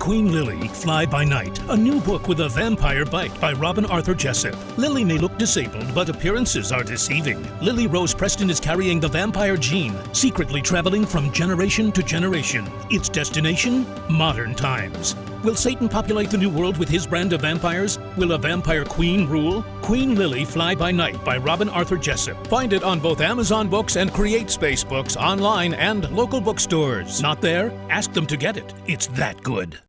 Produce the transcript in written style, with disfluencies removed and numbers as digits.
Queen Lilly, Fly by Night, a new book with a vampire bite by Robin Arthur Jessup. Lilly may look disabled, but appearances are deceiving. Lily Rose Preston is carrying the vampire gene, secretly traveling from generation to generation. Its destination? Modern times. Will Satan populate the new world with his brand of vampires? Will a vampire queen rule? Queen Lilly, Fly by Night by Robin Arthur Jessup. Find it on both Amazon Books and Create Space Books online and local bookstores. Not there? Ask them to get it. It's that good.